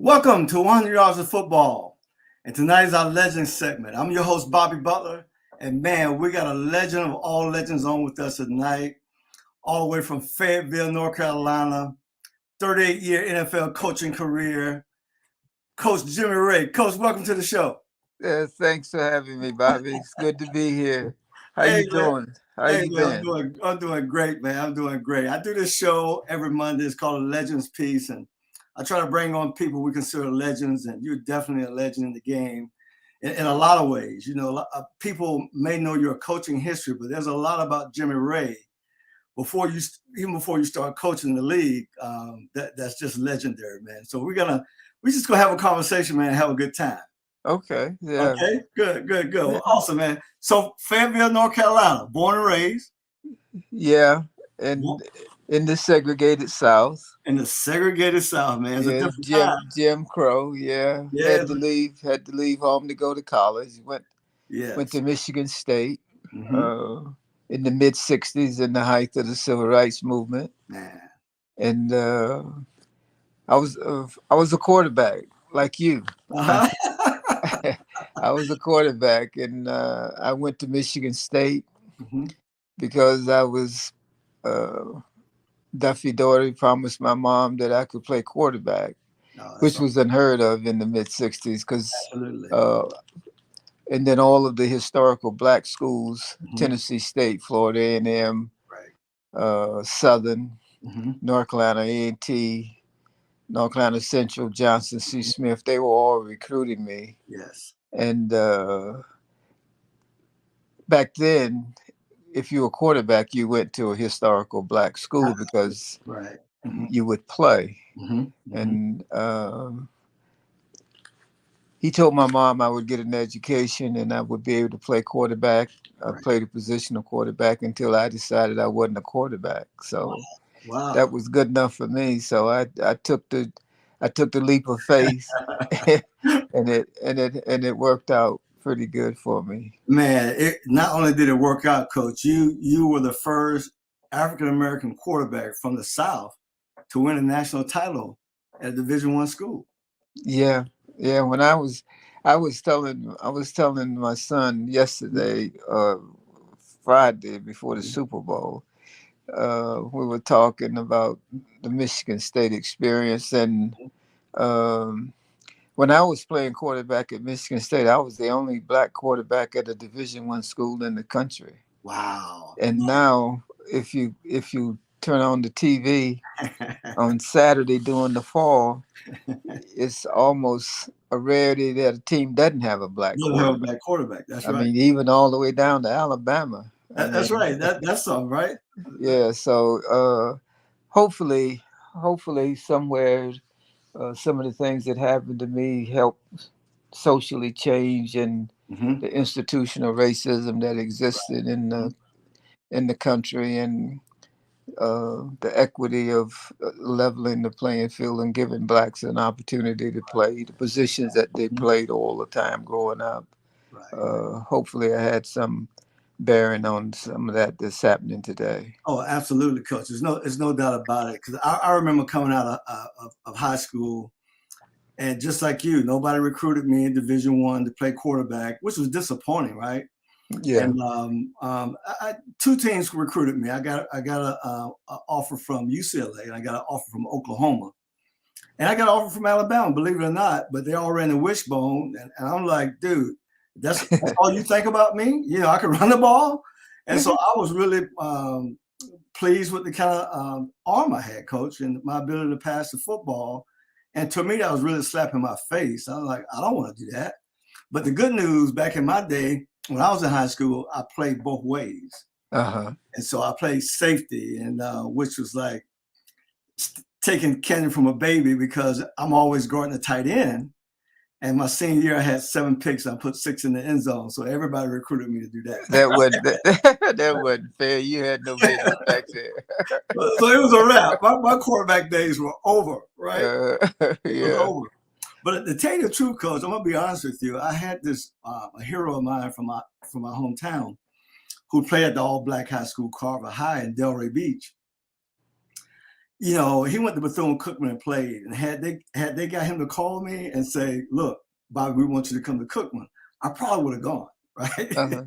Welcome to 100 Yards of Football. And tonight is our Legends segment. I'm your host, Bobby Butler. And man, we got a legend of all legends on with us tonight, all the way from Fayetteville, North Carolina, 38-year NFL coaching career, Coach Jimmy Raye. Coach, welcome to the show. Thanks for having me, Bobby. It's good to be here. How Hey, you man. doing? How Hey, you man, been? I'm doing great, man. I'm doing great. I do this show every Monday. It's called a Legends Piece, and I try to bring on people we consider legends, and you're definitely a legend in the game in a lot of ways. You know, people may know your coaching history, but there's a lot about Jimmy Raye even before you start coaching the league. That's just legendary, man. So we're just gonna have a conversation, man, and have a good time. Okay, yeah. Okay, good. Well, awesome, man. So Fayetteville, North Carolina, born and raised. Yeah, and in the segregated South. In the segregated South, man. It's a Yeah, different time. Jim Crow. Yeah, Yeah. had to leave home to go to college. Went Yes. to Michigan State Mm-hmm. in the mid '60s, in the height of the civil rights movement, Man. and I was a quarterback like you. Uh-huh. I was a quarterback, and I went to Michigan State Mm-hmm. because I was Duffy Daugherty promised my mom that I could play quarterback, No, that's which was unheard of in the mid '60s. Because absolutely. and then all of the historical black schools, Mm-hmm. Tennessee State, Florida A&M, Right. Southern, Mm-hmm. North Carolina A&T, North Carolina Central, Johnson C. Smith, they were all recruiting me. Yes. And back then, if you were a quarterback, you went to a historical black school because Right. Mm-hmm. you would play. Mm-hmm. And he told my mom I would get an education and I would be able to play quarterback. I Right. played the position of quarterback until I decided I wasn't a quarterback. So Wow. that was good enough for me. So I took the leap of faith, and it worked out pretty good for me. Man, it not only did it work out, Coach, you were the first African American quarterback from the South to win a national title at a Division I school. Yeah, yeah. When I was telling my son yesterday, Friday before the Super Bowl. We were talking about the Michigan State experience, and um, when I was playing quarterback at Michigan State, I was the only black quarterback at a Division I school in the country. Wow. And now, if you turn on the TV on Saturday during the fall, it's almost a rarity that a team doesn't have a black You have a quarterback. black quarterback. That's I right. mean, even all the way down to Alabama. I That's mean, right. That's something, right? yeah. So hopefully, somewhere some of the things that happened to me help socially change and Mm-hmm. the institutional racism that existed in the country, and the equity of leveling the playing field and giving blacks an opportunity to play the positions that they played all the time growing up. Right. Hopefully, I had some bearing on some of that that's happening today. Oh, absolutely, Coach. There's no doubt about it. Because I remember coming out of high school, and just like you, nobody recruited me in Division I to play quarterback, which was disappointing, right? Yeah. And two teams recruited me. I got a offer from UCLA, and I got an offer from Oklahoma, and I got an offer from Alabama. Believe it or not, but they all ran the wishbone, and I'm like, dude, that's all you think about me? You know, I can run the ball, and so I was really pleased with the kind of arm I had, Coach, and my ability to pass the football. And to me, that was really slapping my face. I was like, I don't want to do that. But the good news, back in my day, when I was in high school, I played both ways. Uh-huh. And so I played safety, and which was like taking Kenny from a baby because I'm always guarding the tight end. And my senior year, I had 7 picks. I put 6 in the end zone. So everybody recruited me to do that. That wasn't fair. You had no business back there. So it was a wrap. My quarterback days were over, right? It was Yeah. over. But to tell you the truth, Coach, I'm gonna be honest with you. I had this a hero of mine from my hometown who played at the all black high school, Carver High in Delray Beach. you know, he went to Bethune-Cookman and played. And had they got him to call me and say, "Look, Bobby, we want you to come to Cookman," I probably would have gone, right? Uh-huh.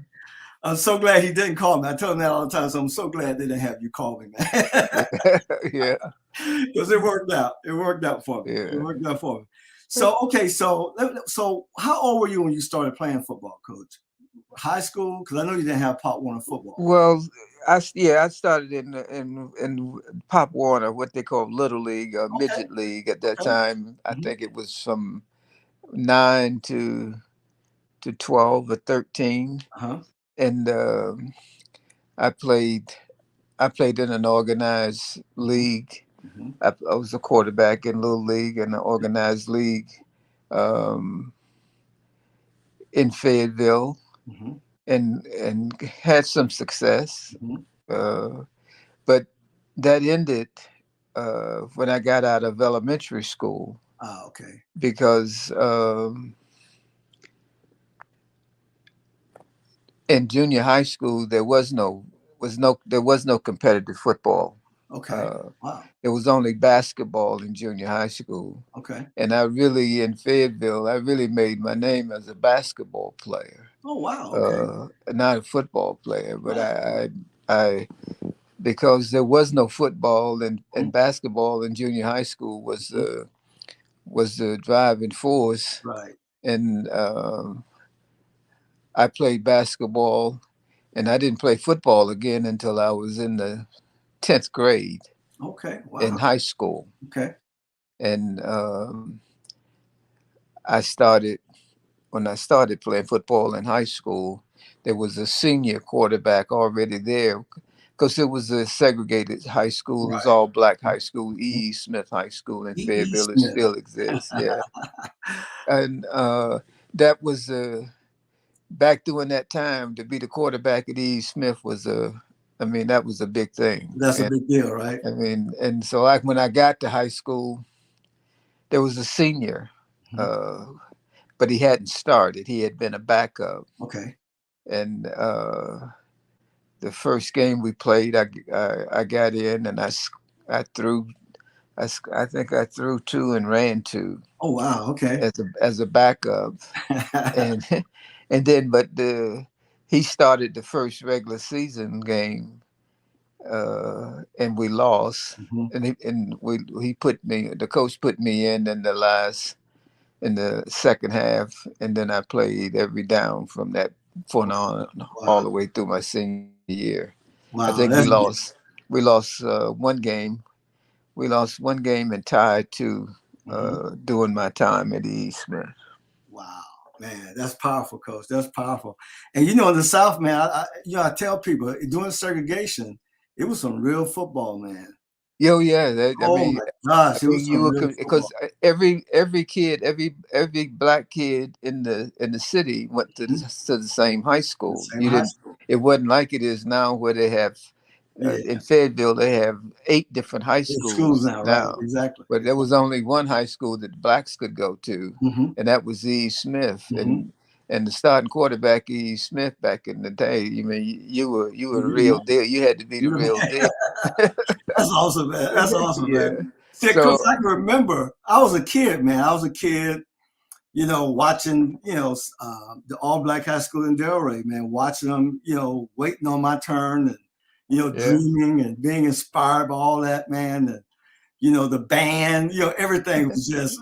I'm so glad he didn't call me. I tell him that all the time. So I'm so glad they didn't have you call me, man. Yeah. Because it worked out. It worked out for me. Yeah. It worked out for me. So, okay, so how old were you when you started playing football, Coach? High school? Because I know you didn't have Pop Warner football. Well, I started in Pop Warner, what they call Little League or Midget League at that time. I think it was from 9 to 12 or 13, and I played in an organized league. I was a quarterback in Little League and an organized league in Fayetteville, and had some success. But that ended when I got out of elementary school. Because in junior high school there was no competitive football. It was only basketball in junior high school. And in Fayetteville, I really made my name as a basketball player. Oh wow! Not a football player, but I because there was no football and basketball in junior high school was the driving force. And I played basketball, and I didn't play football again until I was in the 10th grade. In high school. And when I started playing football in high school, there was a senior quarterback already there, because it was a segregated high school. It was all black high school, E. Smith High School in Fayetteville. It still exists. Yeah. And that was back during that time, to be the quarterback at E. Smith was that was a big thing. That's a big deal, right? I mean, and so when I got to high school, there was a senior, but he hadn't started. He had been a backup. And the first game we played, I got in and I threw. I think I threw 2 and ran 2. Oh wow! Okay. As a backup, and then he started the first regular season game, and we lost. And the coach put me in the second half, and then I played every down from that point on all the way through my senior year. I think we lost one game. We lost one game and tied 2 during my time at E. Smith. Wow, man, that's powerful, Coach. That's powerful. And in the South, man, I tell people during segregation, it was some real football, man. Yo, yeah. My gosh, it was because every kid, every black kid in the city went to the same high school. It wasn't like it is now, where they have in Fayetteville they have 8 different high schools now. Right? Exactly. But there was only one high school that blacks could go to, and that was E. Smith. And the starting quarterback, E. Smith, back in the day, you were the real deal. You had to be the real deal. That's awesome, man. That's awesome, man. See, Coach, I can remember I was a kid, man. I was a kid, watching, the all black high school in Delray, man, watching them, waiting on my turn and, dreaming and being inspired by all that, man. And, the band, everything was just,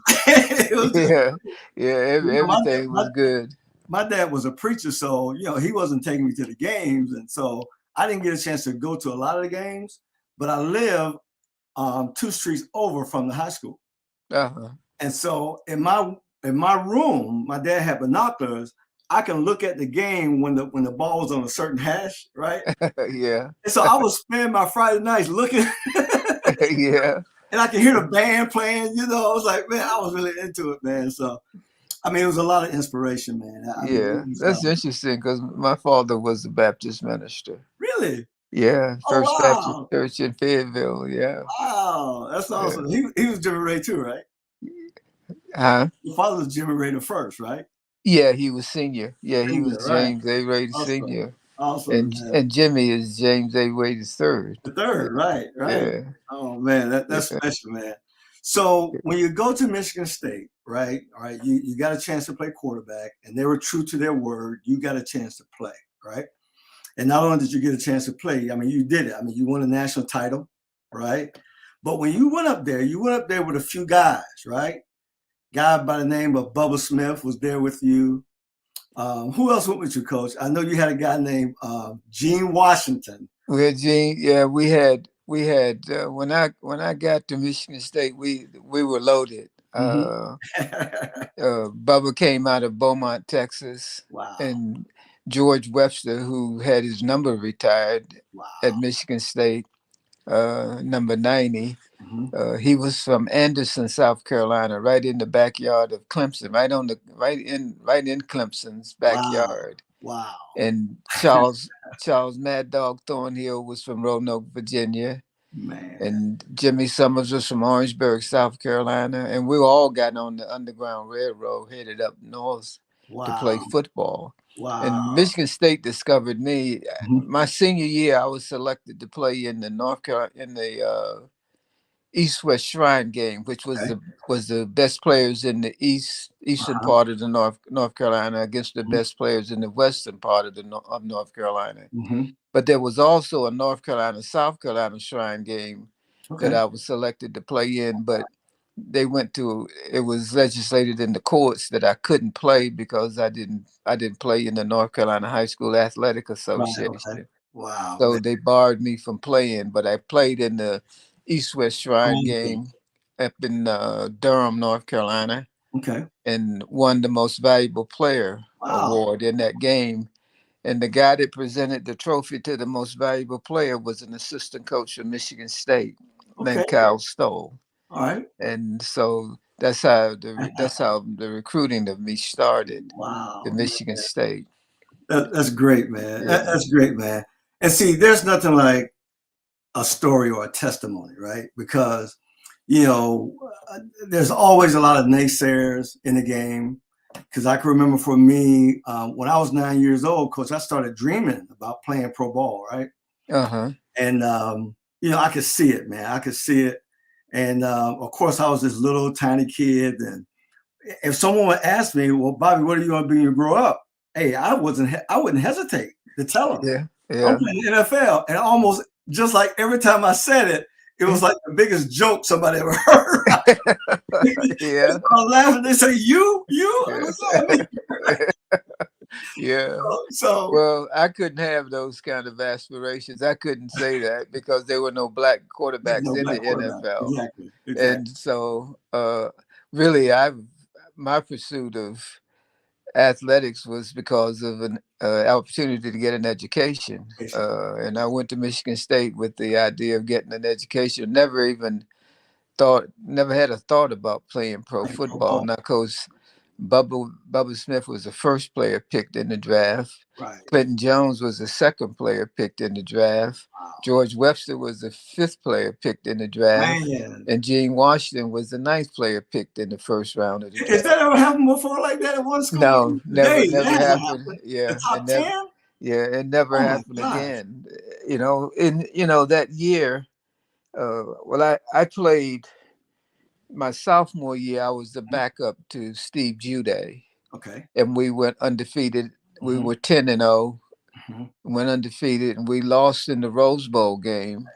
everything was good. My dad was a preacher, so, he wasn't taking me to the games. And so I didn't get a chance to go to a lot of the games, but I live 2 streets over from the high school. And so in my room, my dad had binoculars. I can look at the game when the ball was on a certain hash, right? Yeah. And so I was spending my Friday nights looking. Yeah. And I can hear the band playing, I was like, man, I was really into it, man. So, it was a lot of inspiration, man. That's interesting, because my father was a Baptist minister. Really? Yeah, First Baptist Church in Fayetteville. Yeah. Wow, that's awesome. Yeah. He was Jimmy Ray too, right? Huh? Your father was Jimmy Ray the first, right? Yeah, he was senior. Yeah, he was James A. Ray Senior. Awesome, man. And Jimmy is James A. Wade III. The third, right, right. Yeah, Oh man, that's yeah, special, man. So when you go to Michigan State, right? All right, you got a chance to play quarterback, and they were true to their word. You got a chance to play, right? And not only did you get a chance to play, I mean, you did it. I mean, you won a national title, right? But when you went up there with a few guys, right? Guy by the name of Bubba Smith was there with you. Who else went with you, Coach? I know you had a guy named Gene Washington. we had Gene. Yeah, we had when I got to Michigan State, we were loaded. Bubba came out of Beaumont, Texas, Wow. and George Webster, who had his number retired Wow. at Michigan State, number 90. Mm-hmm. He was from Anderson, South Carolina, right in the backyard of Clemson, right in Clemson's Wow. backyard. Wow. And Charles Mad Dog Thornhill was from Roanoke, Virginia. Man. And Jimmy Summers was from Orangeburg, South Carolina. And we all got on the Underground Railroad, headed up north to Wow. play football. Wow. And Michigan State discovered me. Mhm. My senior year, I was selected to play in the North Carolina in the East-West Shrine game, which Okay. was the best players in the eastern Uh-huh. part of the North Carolina against the Mhm. best players in the western part of of North Carolina. Mhm. But there was also a North Carolina South Carolina Shrine game that Okay. I was selected to play in, but it was legislated in the courts that I couldn't play because I didn't play in the North Carolina High School Athletic Right. Okay. Association. Wow, So man. they barred me from playing, but I played in the East West Shrine Okay. game up in Durham, North Carolina, Okay. and won the Most Valuable Player Wow. award in that game. And the guy that presented the trophy to the Most Valuable Player was an assistant coach from Michigan State Okay. named Kyle Stoll. All right. And so that's how the recruiting of me started to Wow. Michigan State. That's great, man. Yeah. That's great, man. And see, there's nothing like a story or a testimony, right? Because, you know, there's always a lot of naysayers in the game. Because I can remember for me, when I was 9 years old, Coach, I started dreaming about playing pro ball, right? Uh-huh. And, I could see it, man. I could see it. And of course, I was this little tiny kid. And if someone would ask me, well, Bobby, what are you going to be when you grow up? Hey, I wouldn't hesitate to tell them. Yeah. I'm Yeah. playing the NFL. And almost just like every time I said it, it was like the biggest joke somebody ever heard. Yeah. I was laughing. They say, you? What's that mean? Yeah. So Well, I couldn't have those kind of aspirations. I couldn't say that because there were no black there's quarterbacks no in the black quarterback. NFL. Exactly. Exactly. And so really my pursuit of athletics was because of an opportunity to get an education. And I went to Michigan State with the idea of getting an education. Never had a thought about playing pro Playing pro football. ball. Now, Coach Bubba Smith was the first player picked in the draft. Right. Clinton Jones was the second player picked in the draft. Wow. George Webster was the fifth player picked in the draft. Man. And Gene Washington was the ninth player picked in the first round of the Has draft. that ever happened before like that in one school? No, Today, that never hasn't happened. happened. The Yeah, top 10? it never Oh my happened gosh. again. That year, I played my sophomore year. I was the backup to Steve Juday, Okay. and we went undefeated. We Mm-hmm. were 10-0, Mm-hmm. went undefeated, and we lost in the Rose Bowl game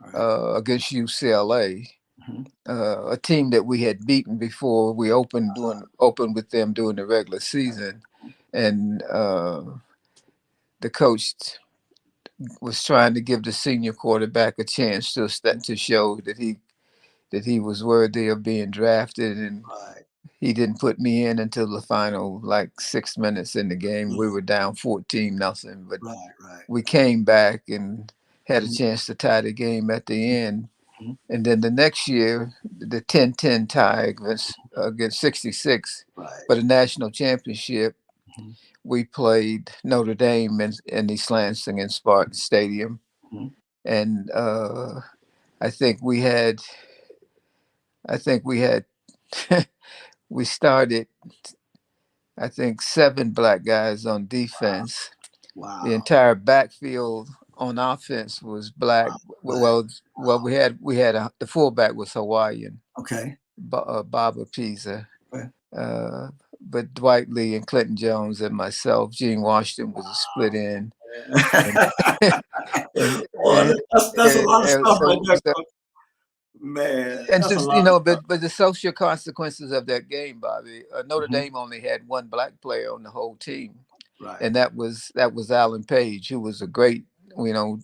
Right. against UCLA, Mm-hmm. a team that we had beaten before we opened with them during the regular season, and the coach was trying to give the senior quarterback a chance to show that he was worthy of being drafted, and Right. he didn't put me in until the final 6 minutes in the game. We were down 14-0, but Right. Right. we came back and had a Mm-hmm. chance to tie the game at the end. Mm-hmm. And then the next year, the 10-10 tie against 66 Right. for the national championship, Mm-hmm. we played Notre Dame in East Lansing in Spartan Stadium. Mm-hmm. And I think we had, we started, I think, 7 black guys on defense. Wow. The entire backfield on offense was black. Wow. Well, we had the fullback was Hawaiian, Okay. Baba Pisa. Okay. But Dwight Lee and Clinton Jones and myself, Gene Washington was a split end. And, and, Boy, and, that's a lot of and stuff right so, there, so Coach. Man, and that's a just lot of stuff. but the social consequences of that game, Bobby. Notre Mhm. Dame only had one black player on the whole team, Right. and that was Alan Page, who was a great,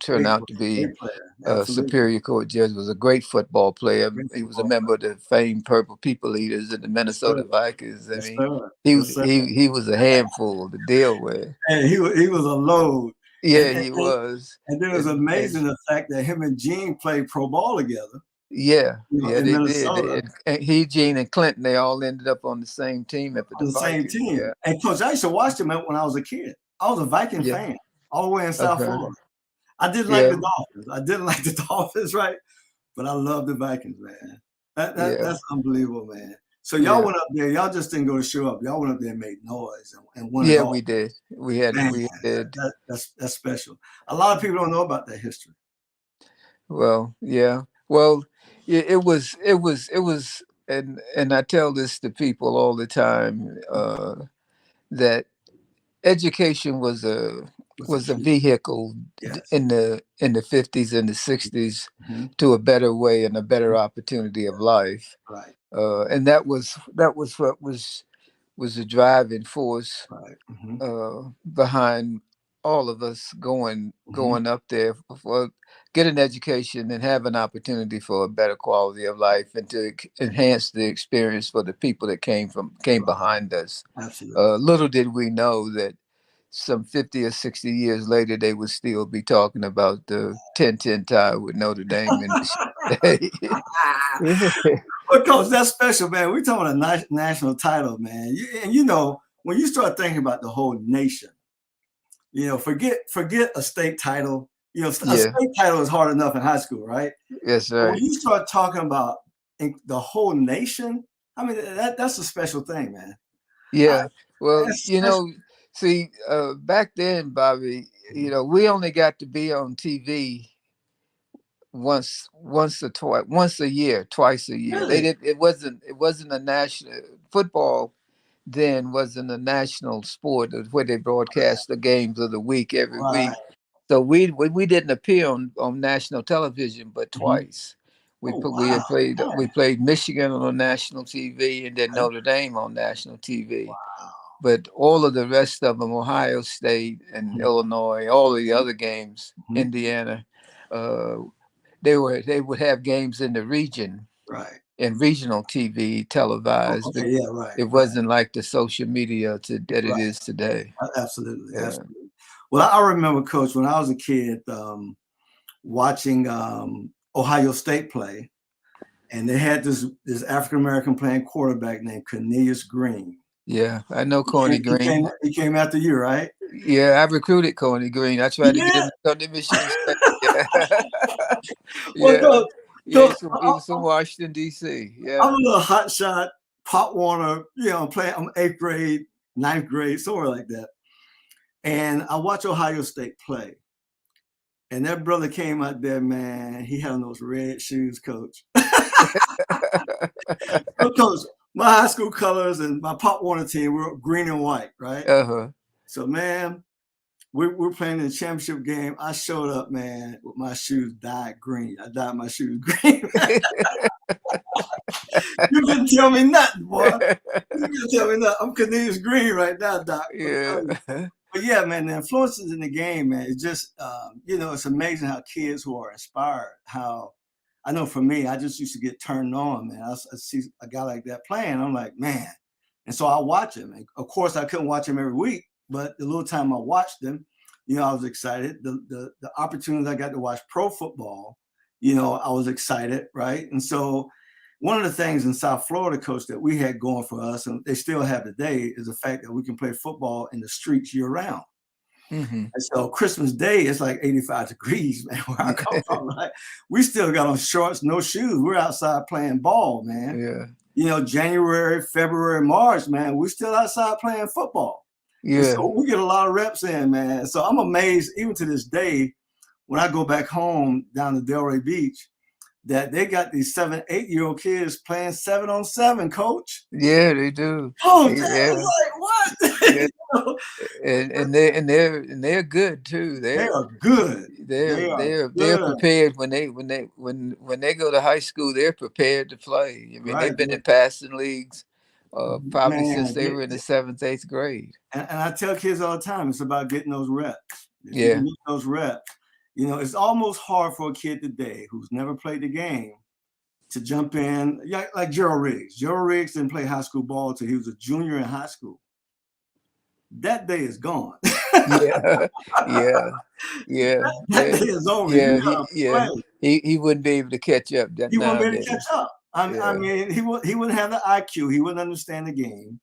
turned out to be Great player. a Absolutely. Superior Court judge, was a great football player. Great He was a football member of the famed Purple People Eaters and the Yes, sir. Minnesota Vikings. I Yes, mean, sir. Yes, sir. he was a handful to deal with. And he was a load. Yeah, And, he was. and then it was amazing the fact that him and Gene played pro ball together. Yeah, In they Minnesota. did. And he, Gene, and Clinton, they all ended up on the same team at On the the same Vikings. team. Yeah. And Coach, I used to watch them when I was a kid. I was a Viking Yeah. fan all the way in South Florida. I didn't like the Dolphins. I didn't like the Dolphins, right? But I love the Vikings, man. That's unbelievable, man. So y'all went up there. Y'all just didn't go to show up. Y'all went up there and made noise and won it all. We did. We did. That's special. A lot of people don't know about that history. Well, yeah. Well, it was, and I tell this to people all the time, that education was a vehicle in the 50s and the 60s to a better way and a better opportunity of life. Right. And that was what was the driving force behind all of us going up there for get an education and have an opportunity for a better quality of life and to enhance the experience for the people that came behind us. Absolutely. Little did we know that some 50 or 60 years later, they would still be talking about the 10-10 tie with Notre Dame in the Well, Coach, that's special, man. We're talking about a national title, man. And when you start thinking about the whole nation, forget a state title. A state title is hard enough in high school, right? Yes, sir. When you start talking about the whole nation, I mean, that's a special thing, man. Yeah. Well, see, back then, Bobby, we only got to be on TV once a year, twice a year. Really? It wasn't a national football. Then wasn't a national sport where they broadcast the games of the week every week. So we didn't appear on national television but twice. We played Michigan on national TV and then Notre Dame on national TV. Wow. But all of the rest of them, Ohio State and Illinois, all of the other games, Indiana, they would have games in the region. Right. And regional TV televised. Okay, yeah, right. It wasn't like the social media that it is today. Absolutely, absolutely. Well, I remember, Coach, when I was a kid, watching Ohio State play, and they had this African American playing quarterback named Cornelius Green. Yeah, I know Corny Green. He came after you, right? Yeah, I recruited Corny Green. I tried to get him to come to Michigan State. Well, he was from Washington, D.C. Yeah, I'm a little hot shot, Pop Warner, playing. I'm 8th grade, 9th grade, somewhere like that. And I watch Ohio State play. And that brother came out there, man. He had on those red shoes, Coach. Coach, my high school colors and my Pop Warner team were green and white, right? So, man, we're playing in the championship game. I showed up, man, with my shoes dyed green. I dyed my shoes green. You didn't tell me nothing, boy. You didn't tell me nothing. I'm Cornelius Green right now, Doc. Yeah. But yeah, man, the influences in the game, man, it's just, it's amazing how kids who are inspired, how, I know for me, I just used to get turned on, man. I see a guy like that playing, I'm like, man. And so I watch him. And of course, I couldn't watch him every week, but the little time I watched him, I was excited. The opportunities I got to watch pro football, I was excited, right? And so one of the things in South Florida, Coach, that we had going for us, and they still have today, is the fact that we can play football in the streets year round. And so Christmas Day, it's like 85 degrees, man, where I come from, right? We still got on shorts, no shoes. We're outside playing ball, man. Yeah. January, February, March, man, we're still outside playing football. And Yeah. so we get a lot of reps in, man. So I'm amazed, even to this day, when I go back home down to Delray Beach, that they got these 7, 8-year-old kids playing 7-on-7, coach. Yeah, they do. Oh, Dad, Yeah. like what? Yeah. You know? And they're good too. They are good. They're They are they're good. prepared when they go to high school. They're prepared to play. I mean, Right. they've been in passing leagues, probably since Man, they were in the 7th, 8th grade. and I tell kids all the time, it's about getting those reps. If you Yeah, can get those reps, it's almost hard for a kid today who's never played the game to jump in. Yeah, like Gerald Riggs. Gerald Riggs didn't play high school ball till he was a junior in high school. That day is gone. yeah, yeah, yeah, That yeah, day is over. yeah. You gotta play. He wouldn't be able to catch up that He wouldn't be able to catch nowadays. up. I Yeah, mean, he wouldn't have the IQ. He wouldn't understand the game.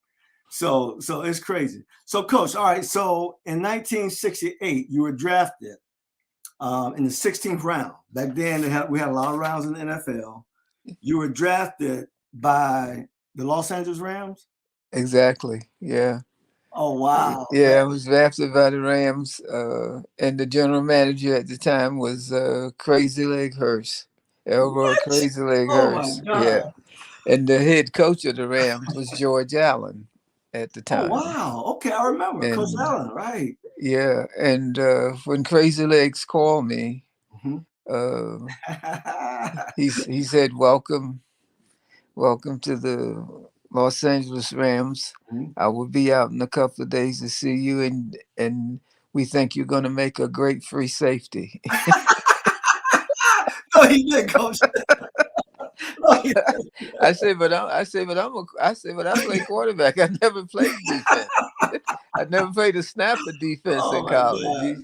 So it's crazy. So, Coach, all right. So in 1968, you were drafted in the 16th round. Back then, we had a lot of rounds in the NFL. You were drafted by the Los Angeles Rams. exactly. Yeah. Oh wow! Yeah, I was drafted by the Rams, and the general manager at the time was Crazy Leg Hurst, Elroy What? Crazy Leg Oh my Hurst. Yeah, God! and the head coach of the Rams was George Allen at the Oh time. wow! Okay, I remember Coach And Allen, right? yeah, and when Crazy Legs called me, Mm-hmm. uh, he said, welcome to the Los Angeles Rams. Mm-hmm. I will be out in a couple of days to see you, and we think you're going to make a great free safety. No, he didn't, Coach. No, he didn't. I said, but I play quarterback. I never played defense. I never played a snap of defense Oh in my college. God!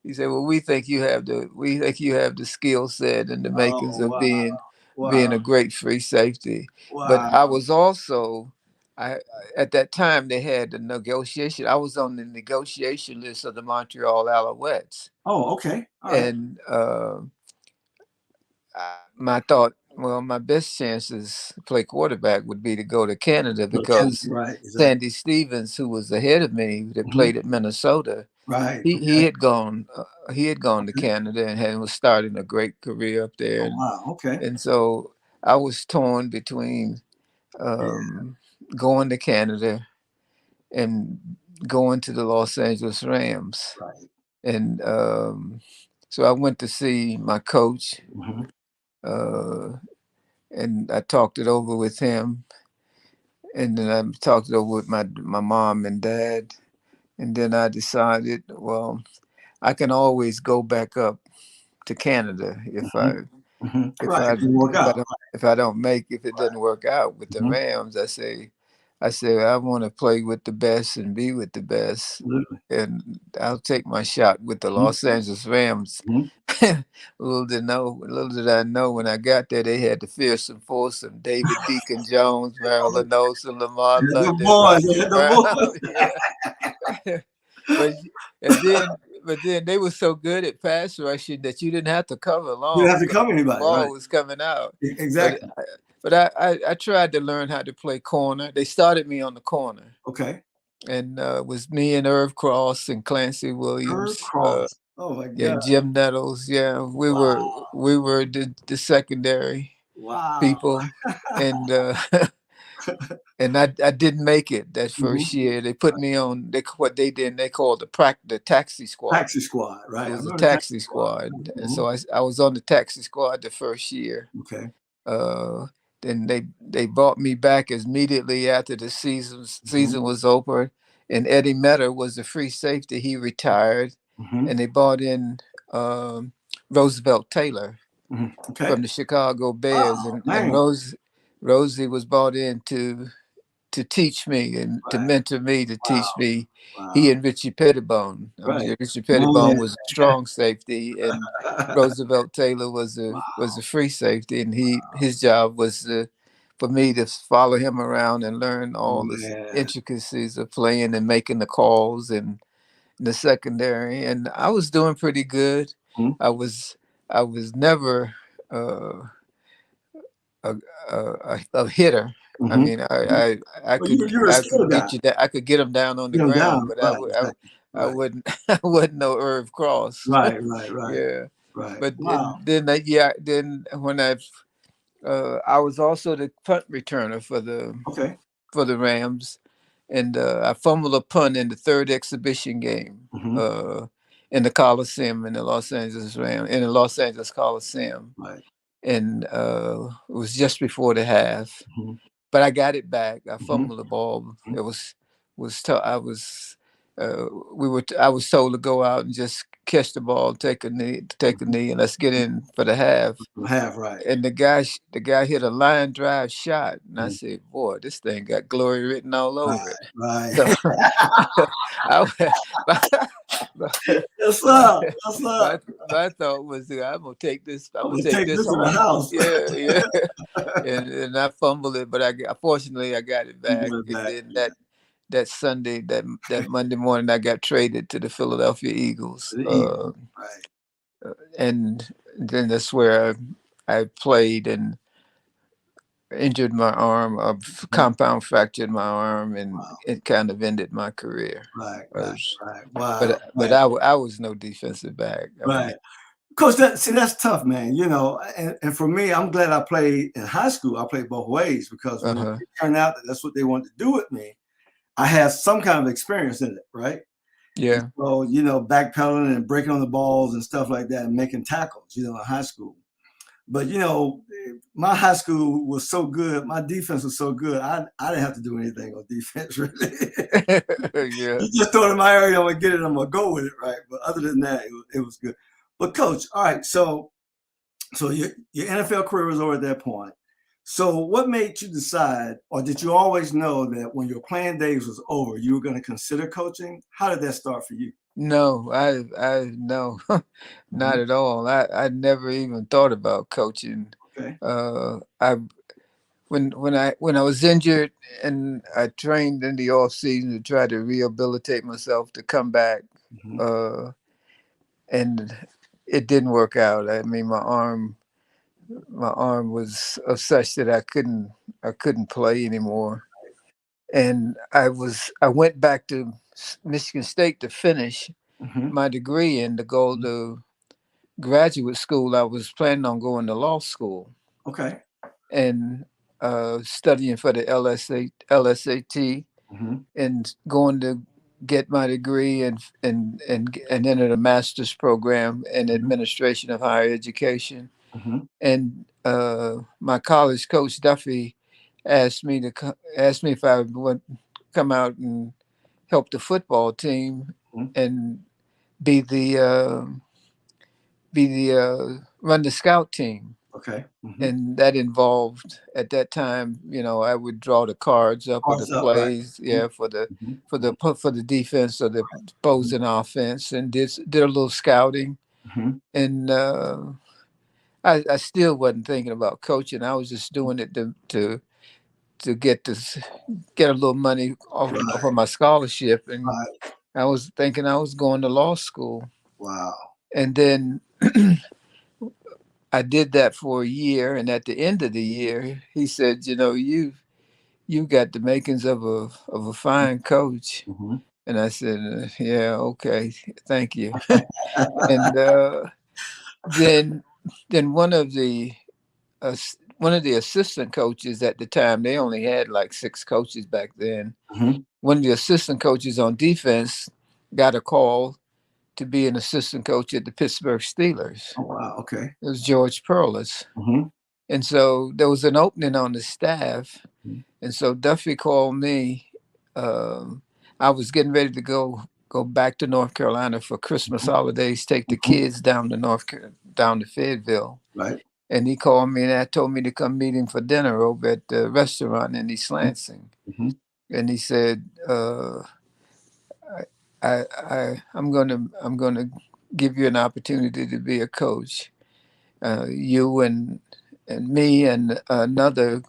He said, well, we think you have the skill set and the makings Oh of wow! being Wow! a great free safety. But Wow! I was also I at that time they had the negotiation. I was on the negotiation list of the Montreal Alouettes, Oh, okay. All right. and my thought, well, my best chances to play quarterback would be to go to Canada Look, Kennedy, because right? Exactly. Sandy Stevens, who was ahead of me, that Mm-hmm. played at Minnesota, Right. he Okay. had gone to Okay. Canada and was starting a great career up there, Oh wow. Okay. and so I was torn between Yeah. going to Canada and going to the Los Angeles Rams, Right. and so I went to see my coach, Mm-hmm. uh, and I talked it over with him, and then I talked it over with my mom and dad, and then I decided, well, I can always go back up to Canada Mm-hmm. Mm-hmm. if Right. I It didn't work if I out. don't if I don't make if it doesn't work out with the Mm-hmm. Rams. I say I want to play with the best and be with the best, Absolutely. and I'll take my shot with the Mm-hmm. Los Angeles Rams. Mm-hmm. Little did I know when I got there, they had the fearsome foursome: David Deacon Jones, Marilyn Olsen, Lamar The London, boys. Roger The Brown. boys. Yeah, but then they were so good at pass rushing that you didn't have to cover You don't long have to because cover the anybody. Right. ball was coming out. But Exactly. I tried to learn how to play corner. They started me on the corner, Okay. and it was me and Irv Cross and Clancy Herb Williams. Cross. Oh my Yeah, God. Jim Nettles. Yeah, Wow. we were the secondary Wow. people, and and I didn't make it that Mm-hmm. first year. They put me on what they did. They called the taxi squad. Taxi Squad. It Right. I was a remember the Taxi taxi Squad. squad, and Mm-hmm. so I was on the taxi squad the first year. Okay. Uh, then they brought me back immediately after the Mm-hmm. season was over, and Eddie Metter was the free safety. He retired, Mm-hmm. and they brought in um, Roosevelt Taylor Mm-hmm. Okay. from the Chicago Bears, Oh and man. Rosie was brought in to teach me and to Right. mentor me, to Wow. teach me. Wow. He and Richie Pettibone. Right. Richie Man. Pettibone was a strong safety, and Roosevelt Taylor was a Wow. free safety, and his job was for me to follow him around and learn all the Man. intricacies of playing and making the calls and the secondary. And I was doing pretty good. Mm-hmm. I was never uh, a hitter. I mean, Well, you're a I skill could guy. get you that I could get them down on the Get them ground, down. but Right. Exactly. I Right. wouldn't I wouldn't know Irv Cross. Right. Right. Right. Yeah, Right. but Wow. then when I was also the punt returner Okay. for the Rams, and I fumbled a punt in the third exhibition game Hmm. in the Coliseum in the Los Angeles Coliseum, Right. and it was just before the half. Hmm. But I got it back. I Hmm. fumbled the ball. Hmm. It was tough. I was told to go out and just catch the ball, take a knee, and let's get in for the half. Have right. And the guy hit a line drive shot, and I said, "Boy, this thing got glory written all over it." Right. So I, Yes, my, sir. Yes, sir. my thought was, I'm gonna take this. I'm I'm gonna gonna take take this this in the home. house. Yeah, yeah. And I fumbled it, but fortunately I got it You back. got it And back. then that Sunday, that Monday morning, I got traded to the Philadelphia Eagles, The Eagles. Right. and then that's where I played and injured my arm, compound fractured my arm, and Wow. it kind of ended my career. Right. I Right. was- Right. Wow. but Right. I was no defensive back. I mean, Right. Coach, that's tough, man. You know, and for me, I'm glad I played in high school. I played both ways because when it turned out that that's what they wanted to do with me, I had some kind of experience in it, right? yeah. So, you know, backpedaling and breaking on the balls and stuff like that and making tackles, you know, in high school. But, you know, my high school was so good. My defense was so good. I didn't have to do anything on defense, really. Yeah. You just throw it in my area, I'm going to get it, I'm going to go with it, right? But other than that, it was good. But, Coach, all right, so your NFL career was over at that point. So what made you decide, or did you always know that when your playing days was over, you were going to consider coaching? How did that start for you? No, no, not at all. I never even thought about coaching. Okay. I when I was injured and I trained in the off season to try to rehabilitate myself to come back, Mm-hmm. and it didn't work out. I mean, my arm was of such that I couldn't play anymore, and I went back to Michigan State to finish Mm-hmm. my degree and to go to graduate school. I was planning on going to law school Okay. and studying for the LSAT Mm-hmm. and going to get my degree and enter a master's program in administration of higher education. Mm-hmm. And my college coach Duffy asked me if I would come out and help the football team Mm-hmm. and be the run the scout team. Okay. Mm-hmm. And that involved at that time, I would draw the cards up of the Cards up, right. plays, yeah, Mm-hmm. for the defense or the opposing offense, and did a little scouting. Mm-hmm. And I still wasn't thinking about coaching. I was just doing it to get a little money off Right. of my scholarship, and Right. I was thinking I was going to law school. Wow. And then I did that for a year, and at the end of the year, he said, you got the makings of a fine coach. Mm-hmm. And I said, yeah, okay, thank you. And then one of the assistant coaches at the time, they only had like 6 coaches back then. Mm-hmm. One of the assistant coaches on defense got a call to be an assistant coach at the Pittsburgh Steelers. Oh, wow. Okay. It was George Perlis. Mm-hmm. And so there was an opening on the staff. Mm-hmm. And so Duffy called me. I was getting ready to go back to North Carolina for Christmas holidays, take the kids down to Fayetteville. Right. And he called me and told me to come meet him for dinner over at the restaurant in East Lansing. Mm-hmm. And he said, I'm gonna give you an opportunity to be a coach. You and me and the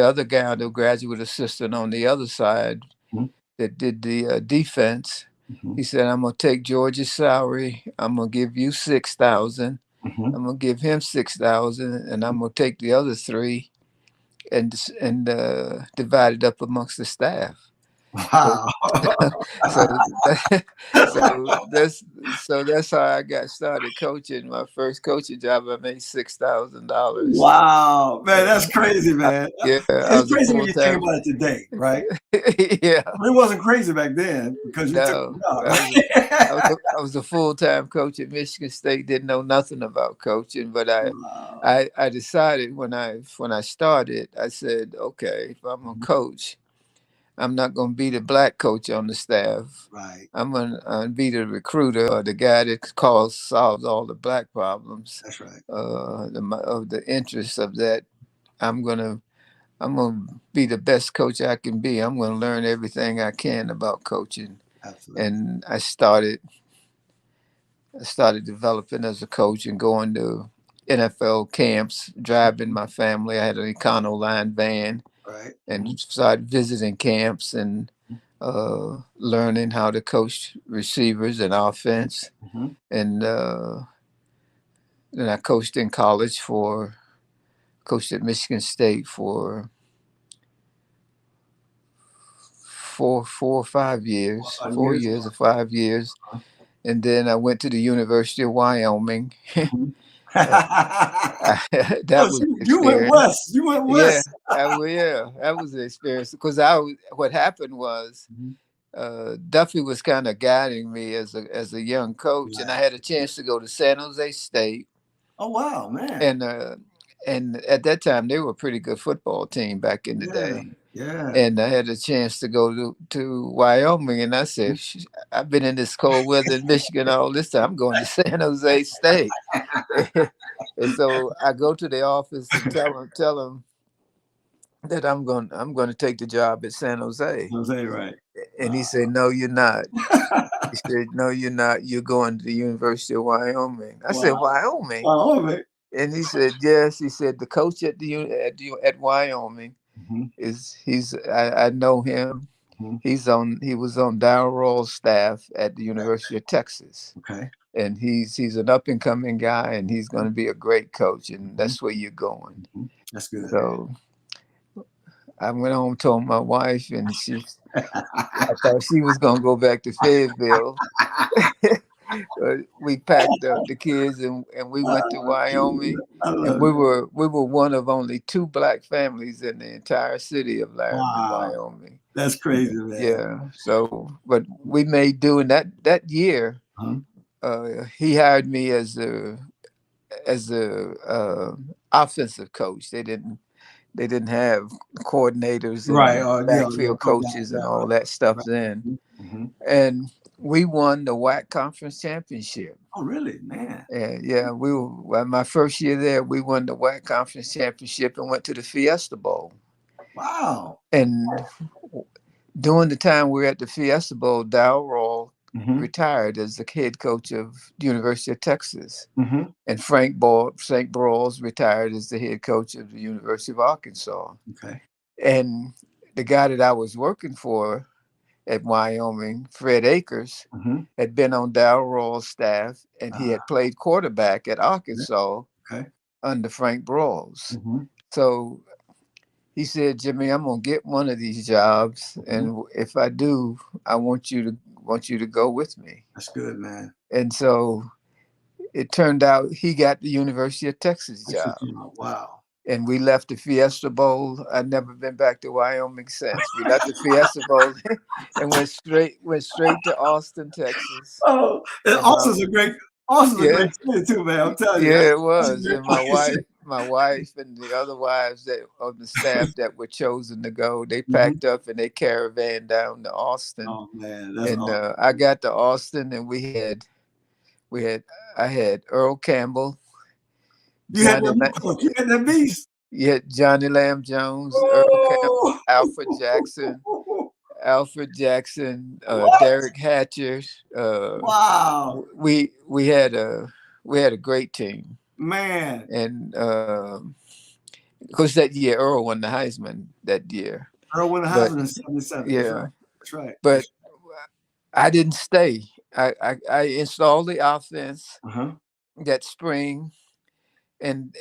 other guy, the graduate assistant on the other side Mm-hmm. that did the defense. Mm-hmm. He said, I'm gonna take George's salary. I'm gonna give you 6,000. Mm-hmm. I'm gonna give him 6,000, and I'm gonna take the other 3 and divided up amongst the staff. So, Wow. so, that's that's how I got started coaching. My first coaching job, I made $6,000. Wow, man, that's crazy, man. Yeah, I It's was a crazy when full you think time. about it today, right? Yeah, But it wasn't crazy back then because you took no, the job, right? I was a full time coach at Michigan State. Didn't know nothing about coaching, but Wow. I decided when I started, I said, okay, if I'm a coach, I'm not going to be the black coach on the staff. Right. I'm going to be the recruiter or the guy that solves all the black problems. That's right. Of the interest of that, I'm gonna be the best coach I can be. I'm gonna learn everything I can about coaching, Absolutely. and I started developing as a coach and going to NFL camps, driving my family. I had an Econoline van Right. and started visiting camps and learning how to coach receivers and offense. Mm-hmm. And then I coached in college coached at Michigan State for 4 or 5 years, 5 years. 4 years or 5 years. And then I went to the University of Wyoming. Mhm. Uh, Oh, that was so an you went experience. west. You went Yeah, west. that was the experience because what happened was Mhm. Duffy was kind of guiding me as a young coach, and I Right. had a chance to go to San Jose State, Oh wow, man. and uh, and at that time they were a pretty good football team back in the Yeah. day. Yeah. And I had a chance to go to Wyoming, and I said, I've been in this cold weather in Michigan all this time. I'm going to San Jose State." And so I go to the office and tell them that I'm going to take the job at San Jose. Jose, right. And he said, "No, you're not." He said, "No, you're not. You're going to the University of Wyoming." I said, Wow. "Wyoming?" Wow, man. And he said, "Yes." He said, "The coach at Wyoming Mhm, I know him. mhm. He was on Darryl Rawls' staff at the University of Texas, Okay. and he's an up and coming guy, and he's going to be a great coach, and Mhm, that's where you're going." mhm. That's good. So I went home, told my wife, and I thought she was going to go back to Fayetteville. We packed up the kids and we went to Wyoming, I and love we were one of only two black families in the entire city of Laramie, Wow. Wyoming. That's crazy, man. Yeah. So, but we made do, and that year, Huh? he hired me as a offensive coach. They didn't have coordinators Right. and Yeah, yeah. backfield Oh, got coaches that and all right. that stuff Right. then, Mhm. and we won the WAC conference championship. Oh, really, man? And yeah, my first year there, we won the WAC conference championship and went to the Fiesta Bowl. Wow. And during the time we were at the Fiesta Bowl, Darryl Rawls Hmm. retired as the head coach of the University of Texas, Hmm. and Frank Broyles retired as the head coach of the University of Arkansas. Okay. And the guy that I was working for at Wyoming, Fred Akers, Hmm. had been on Darryl Rawls' staff, and he Uh, had played quarterback at yeah. Arkansas Okay. under Frank Broyles. Hmm. So he said, "Jimmy, I'm gonna get one of these jobs, Hmm. and if I do, I want you to go with me." That's good, man. And so it turned out he got the University of Texas That's job. what wow. And we left the Fiesta Bowl. I've never been back to Wyoming since. We left the Fiesta Bowl and went straight to Austin, Texas. Oh, and And my Austin's a yeah, great city too, man. I'm telling you, yeah, it that's a was. great And my place. wife, my wife, and the other wives that on the staff that were chosen to go, they Mhm. packed up and they caravan down to Austin. Oh man, that's And awesome. I got to Austin, and we had I had Earl Campbell, You had Johnny, that book. You had that beast. yeah, Johnny Lamb Jones, Earl Campbell, Oh. Alfred Jackson, What? Derek Hatcher. Wow, We had a great team, man. and of course that year Earl won the Heisman that year. Earl won the But Heisman in '77. That's yeah, right. That's right. but I didn't stay. I installed the offense Uh huh. that spring, and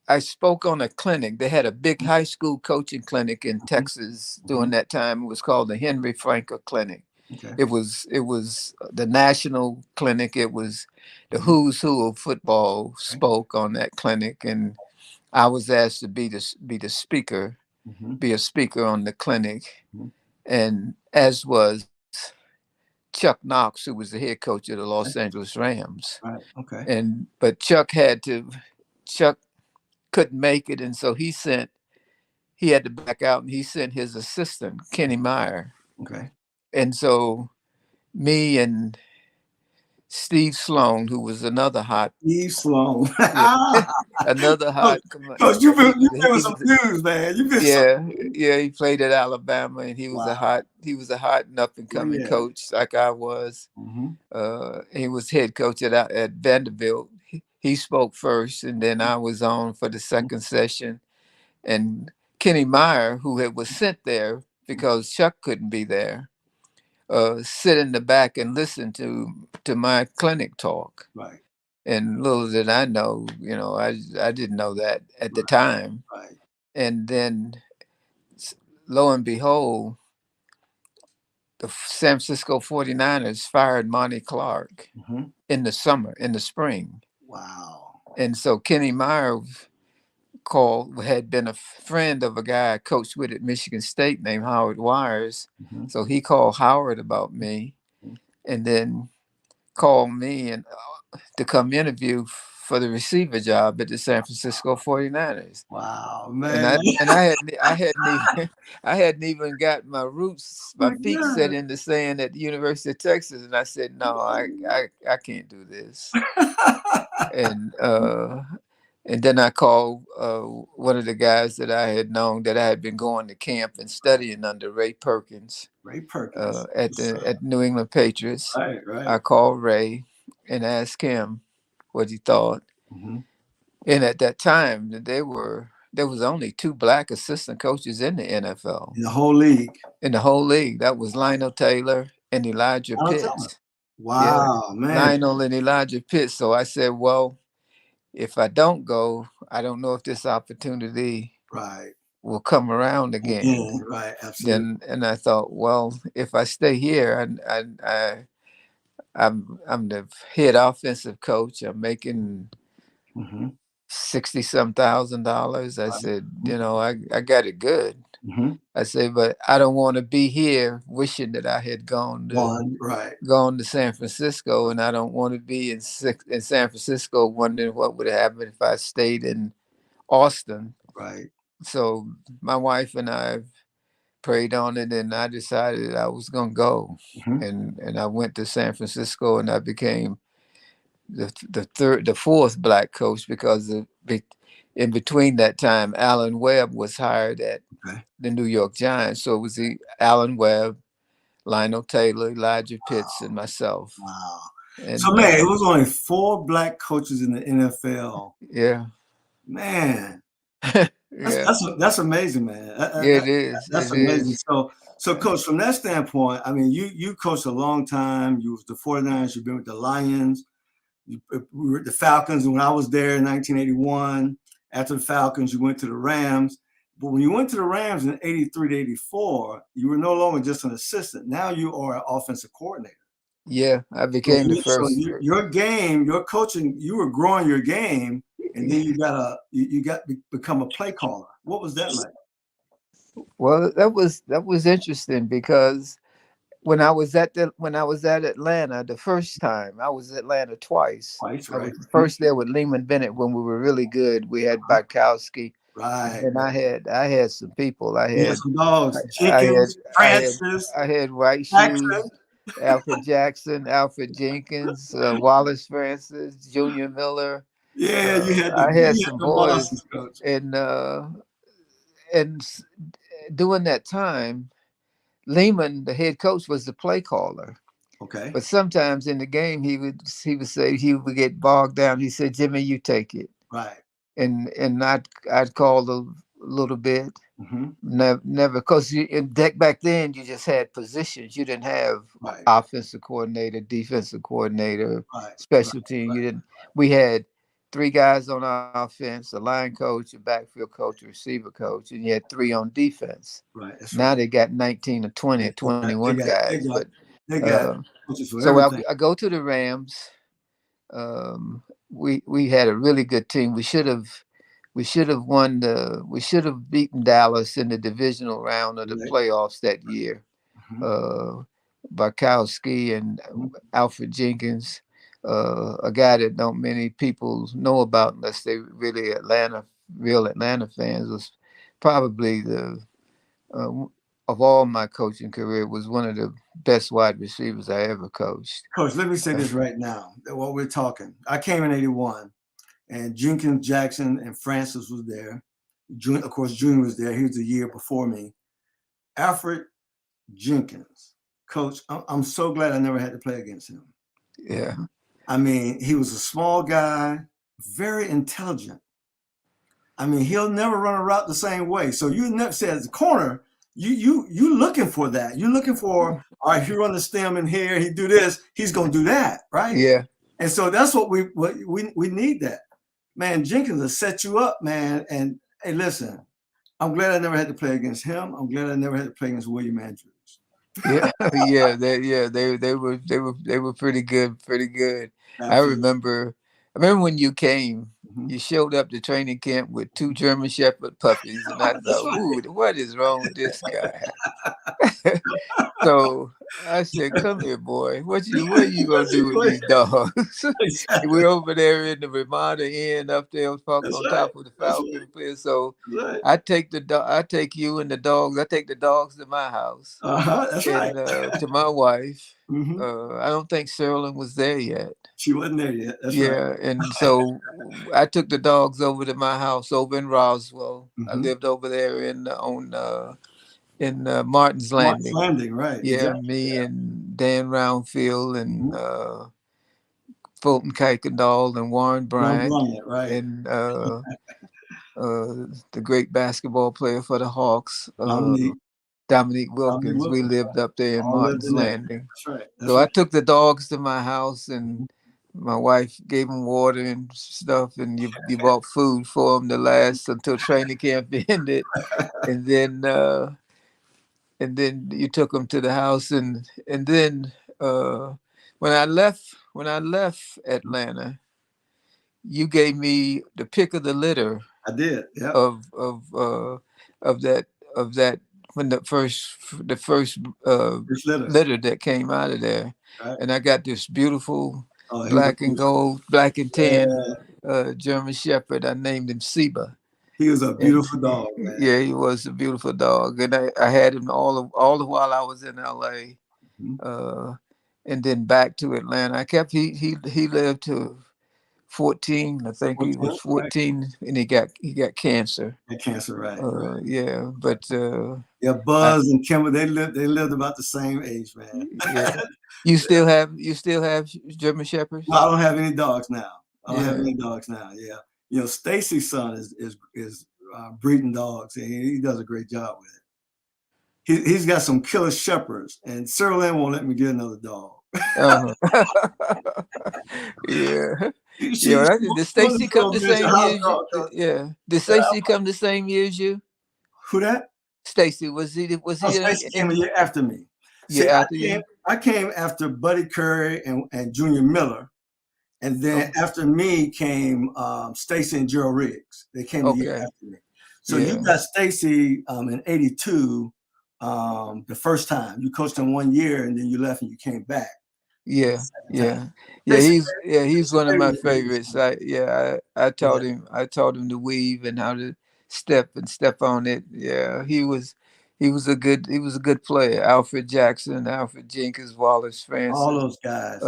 I spoke on a clinic. They had a big high school coaching clinic in Texas during that time. It was called the Henry Frankel Clinic. Okay. It was the national clinic. It was the who's who of football spoke on that clinic, and I was asked to be the speaker, be a speaker on the clinic, and as was Chuck Knox, who was the head coach of the Los Angeles Rams. Right. Okay. But Chuck couldn't make it, and so he had to back out, and he sent his assistant Kenny Meyer. Okay. And so me and Steve Sloan, who was another hot Steve Sloan. another hot Coach, you've been with some dudes, man. He played at Alabama, and he was a hot and up and coming coach like I was. He was head coach at Vanderbilt. He spoke first, and then I was on for the second session. And Kenny Meyer, who was sent there because Chuck couldn't be there, sit in the back and listen to my clinic talk. Right. And little did I know, I didn't know that at the time. Right. And then, lo and behold, the San Francisco 49ers fired Monty Clark in the spring. Wow. And so Kenny Meyer had been a friend of a guy I coached with at Michigan State named Howard Wires. So he called Howard about me, and then called me and to come interview for the receiver job at the San Francisco 49ers. Wow, man. And I hadn't even got my feet set in the sand at the University of Texas, and I said, no, I can't do this. And then I called one of the guys that I had known that I had been going to camp and studying under Ray Perkins. At New England Patriots. Right. I called Ray and asked him what he thought. And at that time, there was only 2 black assistant coaches in the NFL. In the whole league. That was Lionel Taylor and Elijah Pitts. Wow, man. Lionel and Elijah Pitts. So I said, well, if I don't go, I don't know if this opportunity will come around again. Right, absolutely. And I thought, well, if I stay here, I'm the head offensive coach. I'm making $60,000. I said, I got it good. I said, but I don't want to be here wishing that I had gone to San Francisco, and I don't want to be in San Francisco wondering what would have happened if I stayed in Austin. Right. So my wife and I prayed on it, and I decided I was going to go. And I went to San Francisco, and I became the fourth black coach because in between that time, Alan Webb was hired at the New York Giants. So it was Alan Webb, Lionel Taylor, Elijah Pitts, and myself. Wow. And, so, man, it was only 4 black coaches in the NFL. Yeah. Man. That's amazing, man. It is. That's amazing. So, Coach, from that standpoint, I mean, you coached a long time. You was the 49ers. You've been with the Lions. We were at the Falcons. And when I was there in 1981, after the Falcons, you went to the Rams. But when you went to the Rams in 83 to 84, you were no longer just an assistant. Now you are an offensive coordinator. Yeah, I became the first. So your game, your coaching, you were growing your game, and then you got become a play caller. What was that like? Well, that was interesting because when I was at Atlanta the first time, I was at Atlanta twice. Right. I was first there with Lehman Bennett when we were really good. We had Barkowski. Right. And I had some people. I had some dogs. Jenkins, Francis. I had White Shoes, Alfred Jackson, Alfred Jenkins, Wallace Francis, Junior Miller. Yeah, I had some boys, and during that time, Lehman, the head coach, was the play caller. Okay. But sometimes in the game, he would say he would get bogged down. He said, "Jimmy, you take it." Right. And I'd call a little bit. Never, because back then you just had positions. You didn't have offensive coordinator, defensive coordinator, special team. You didn't. We had three guys on offense, a line coach, a backfield coach, a receiver coach, and you had three on defense. Right. That's Now right. they got 19 or 20 or 21 guys. They got Uh, coaches for so everything. I go to the Rams. We had a really good team. We should have beaten Dallas in the divisional round of the Right. playoffs that year. Mhm. Barkowski and Mhm. Alfred Jenkins, a guy that don't many people know about unless they really real Atlanta fans, was probably the uh, of all my coaching career was one of the best wide receivers I ever coached. Coach, let me say this right now. That while we're talking, I came in '81, and Jenkins, Jackson, and Francis was there. Of course, Junior was there. He was a year before me. Alfred Jenkins, coach, I'm so glad I never had to play against him. Yeah, I mean, he was a small guy, very intelligent. I mean, he'll never run a route the same way. So you never say as a corner, you looking for that. You're looking for, all right, he run the stem in here, he do this, he's gonna do that, right? yeah, And so that's what we need that. Man, Jenkins will set you up, man. And hey, listen, I'm glad I never had to play against him. I'm glad I never had to play against William Andrews. yeah, they were pretty good, pretty good. I Absolutely. remember, I remember when you came. Mhm. You showed up to training camp with two German Shepherd puppies, and I That's thought, right. "Ooh, what is wrong with this guy?" So I said, "Come here, boy. What are you gonna That's do with right. these dogs?" Exactly. We're over there in the Ramada Inn up there That's on right. top of the That's right. Falcon Field. So That's right. I take you and the dogs. I take the dogs to my house That's right. and to my wife. Hmm. I don't think Sherilyn was there yet. She wasn't there yet. That's right. Yeah, and so I took the dogs over to my house over in Roswell. I Hmm. lived over there in Martin's Mark's Landing. Landing, right? Yeah, Exactly. me and Dan Roundfield and Hmm. Fulton Kuykendall and Warren Ron Bryant Bryant, right? and the great basketball player for the Hawks, Dominique, Dominique Dominique Wilkins. We Wilkins, lived up there in all lived Martin's in there. Landing. That's right. That's So I right. took the dogs to my house, and Mhm. my wife gave them water and stuff, and you bought food for them to last until training camp ended, and then uh, and then you took them to the house, and then when I left Atlanta, you gave me the pick of the litter I did. Yep. of of uh, of that of that when the first It's litter. litter that came out of there, Right. and I got this beautiful Oh, he was a black and gold, black and tan yeah. German Shepherd. I named him Seba, He was a and beautiful dog, man. yeah, he was a beautiful dog, and I had him all the while I was in L.A. Mhm. Uh, and then back to Atlanta. I kept he lived to 14. I think he was 14, right? 14, and he got cancer. Had cancer, right? Right. Yeah, but Yeah, I, Buzz and Kimber, they lived about the same age, man. yeah, you still have German shepherds. No, I don't have any dogs now. I don't have Yeah, any dogs now. Yeah, Stacy's son is breeding dogs, and he does a great job with it. He's got some killer shepherds, and Cyril Lynn won't let me get another dog. uh-huh. Yeah, She yeah. won't Did let me Stacy come go the visit same house year as you? dog. Yeah, did Yeah, Stacy come the same year as you? who that? Stacy was he Stacy came a in year after me. yeah See, after I came you? I came after Buddy Curry and Junior Miller, and then Oh, after me came Stacy and Gerald Riggs. They came a year okay. after me. So you Yeah, got Stacy in '82 the first time. You coached him 1 year, and then you left and you came back the yeah, second time. yeah, yeah. Stacy, He's Stacy one of played my with me. favorites. I Yeah. taught him to weave and how to step on it. Yeah, he was a good player. Alfred Jackson, Alfred Jenkins, Wallace All Francis, those guys.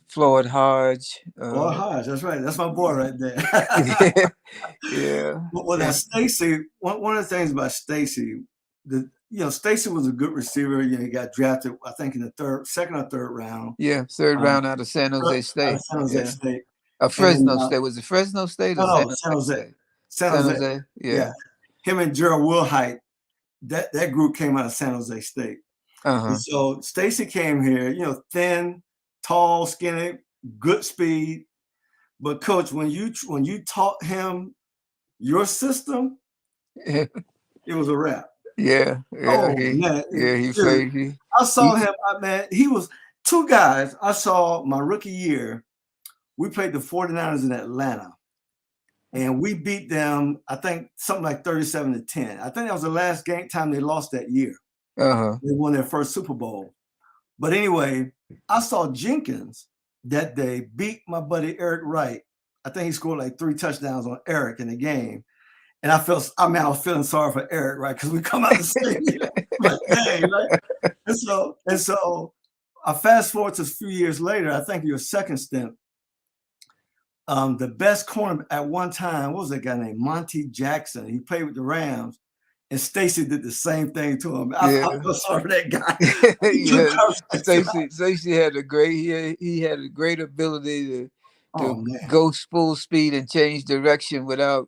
Floyd Hodge. Floyd Hodge, that's right. That's my boy Yeah, right there. yeah, yeah, Well, now and Stacy, one of the things about Stacy, Stacy was a good receiver. He got drafted, I think, in the second or third round, yeah. Third um, round out of San Jose out of State. San Jose Yeah, State, and Fresno State. Was it Fresno State or no, San no, San Jose Jose, State? San San Jose, Jose. yeah. Yeah. Him and Gerald Wilhite, that group came out of San Jose State, Uh and huh. so Stacy came here, thin, tall, skinny, good speed. But coach, when you taught him your system, Yeah, it was a wrap. yeah, Oh man, he dude, played. I saw him. Man, he was two guys. I saw my rookie year. We played the 49ers in Atlanta, and we beat them. I think something like 37-10. I think that was the last game time they lost that year. Uh-huh. They won their first Super Bowl. But anyway, I saw Jenkins that day beat my buddy Eric Wright. I think he scored like 3 touchdowns on Eric in the game. And I was feeling sorry for Eric, right? Because we come out the same like, dang, right? And so I fast forward to a few years later, I think your second stint, the best corner at one time, what was that guy named? Monty Jackson. He played with the Rams. And Stacy did the same thing to him. I feel sorry for that guy. Yeah, Stacy had he had a great ability to go full speed and change direction without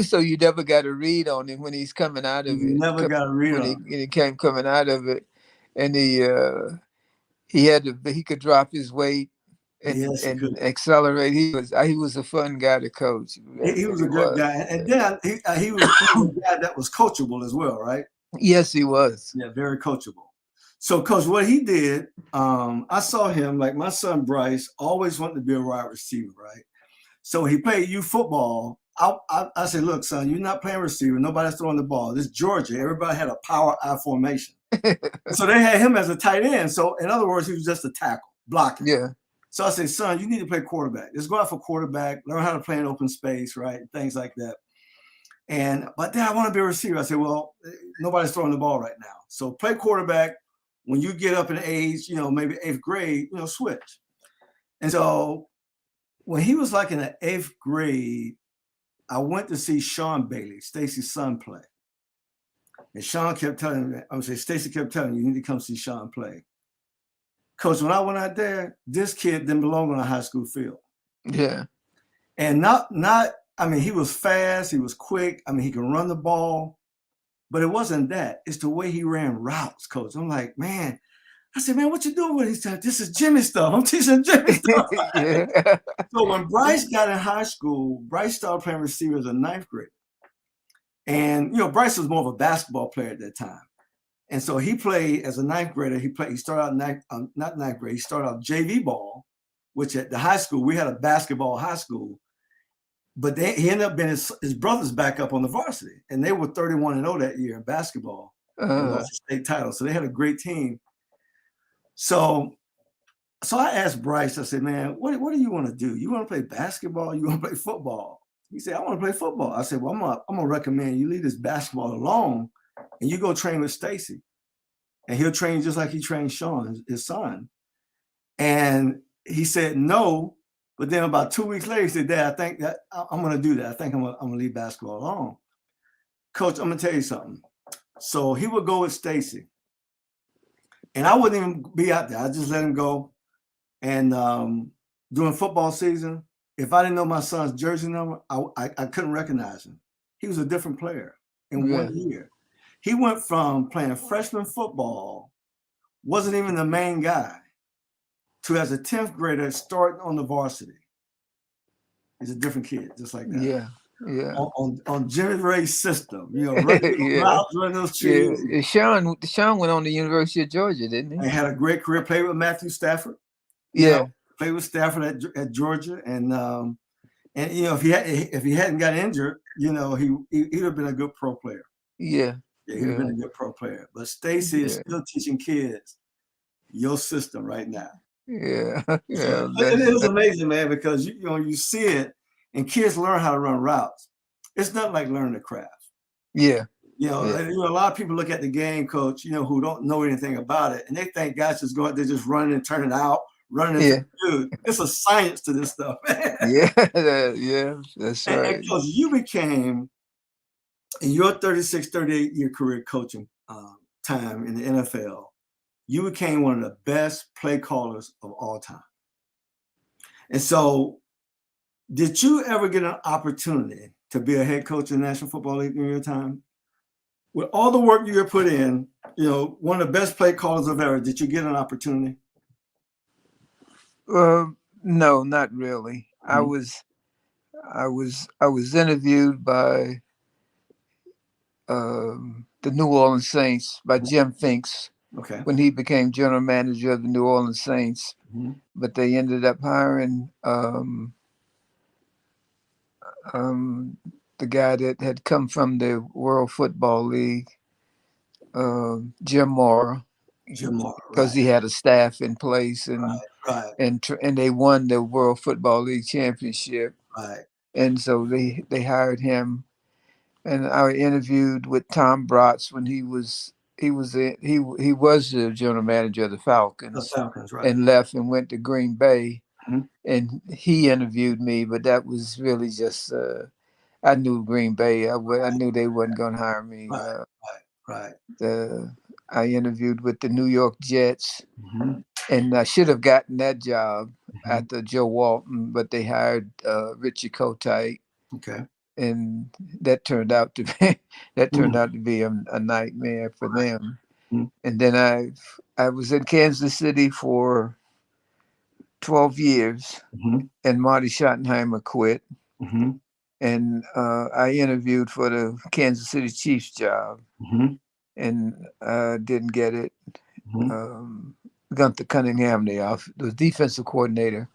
so you never got a read on him when he's coming out of it. Never got a read on him. He came coming out of it, and he could drop his weight and accelerate. He was a fun guy to coach. He was a good guy, and then he was a guy that was coachable as well, right? Yes, he was. Yeah, very coachable. So, coach, what he did, I saw him, like my son Bryce always wanted to be a wide receiver, right? So he played youth football. I said, look, son, you're not playing receiver. Nobody's throwing the ball. This is Georgia. Everybody had a power I formation. So they had him as a tight end. So in other words, he was just a tackle, blocking. Yeah. So I said, son, you need to play quarterback. Let's go out for quarterback, learn how to play in open space, right? Things like that. But then I want to be a receiver. I said, well, nobody's throwing the ball right now. So play quarterback. When you get up in age, maybe 8th grade, switch. And so when he was like in the 8th grade, I went to see Sean Bailey, Stacy's son, play. And Sean kept telling me, Stacy kept telling me, you need to come see Sean play. Coach, when I went out there, this kid didn't belong on a high school field. Yeah. And he was fast, he was quick. He can run the ball, but it wasn't that. It's the way he ran routes, coach. I'm like, man, I said, man, what you doing with this? This is Jimmy stuff. I'm teaching Jimmy stuff. Yeah. So when Bryce got in high school, Bryce started playing receiver as a 9th grader. And, Bryce was more of a basketball player at that time. And so he played as a 9th grader. He started out not 9th grade. He started out JV ball, which at the high school, we had a basketball high school. But he ended up being his brother's back up on the varsity. And they were 31-0 that year in basketball. And lost the state title. So they had a great team. So I asked Bryce, I said, man, what do you want to do? You want to play basketball? You want to play football? He said, I want to play football. I said, well, I'm going to recommend you leave this basketball alone and you go train with Stacy. And he'll train just like he trained Sean, his son. And he said no. But then about 2 weeks later, he said, Dad, I think that I'm going to do that. I think I'm going to leave basketball alone. Coach, I'm going to tell you something. So he would go with Stacy. And I wouldn't even be out there. I just let him go. And during football season, if I didn't know my son's jersey number, I couldn't recognize him. He was a different player in 1 year. He went from playing freshman football, wasn't even the main guy, to as a 10th grader starting on the varsity. He's a different kid, just like that. Yeah. Yeah. On Jimmy Ray's system, running routes, running those trees. Yeah. Sean went on the University of Georgia, didn't he? And had a great career. Played with Matthew Stafford. Played with Stafford at Georgia, and if he hadn't got injured, he'd have been a good pro player. Yeah. He'd have been a good pro player. But Stacy is still teaching kids your system right now. Yeah. Yeah. It is amazing, man, because you see it. And kids learn how to run routes. It's not like learning the craft. Yeah. A lot of people look at the game, coach, who don't know anything about it. And they think guys just go out there just running and turning out, running. Dude, it's a science to this stuff, man. Yeah, that's right. And coach, you became, in your 36, 38-year career coaching time in the NFL, you became one of the best play callers of all time. And so, did you ever get an opportunity to be a head coach in the National Football League in your time? With all the work you put in, one of the best play callers of ever, did you get an opportunity? No, not really. Mhm. I was interviewed by the New Orleans Saints by Jim Finks Okay. when he became general manager of the New Orleans Saints. Mhm. But they ended up hiring the guy that had come from the World Football League, Jim Mora, Jim Moore. because Right. he had a staff in place, and Right. and they won the World Football League championship, Right. and so they hired him. And I interviewed with Tom Bratz when he was the general manager of the The Falcons, Falcons. Right. and left and went to Green Bay, Mhm. and he interviewed me, but that was really just I knew Green Bay. I knew they wasn't going to hire me. Right. Right. Right. I interviewed with the New York Jets, Mhm. and I should have gotten that job Mhm. after Joe Walton, but they hired Richie Kotite, Okay. and that turned out to be Mhm. a nightmare for Right. them. Mhm. And then I was in Kansas City for 12 years, Mhm. and Marty Schottenheimer quit, Mhm. and I interviewed for the Kansas City Chiefs job, Mhm. and didn't get it. Mhm. Um, Gunther Cunningham, the defensive coordinator,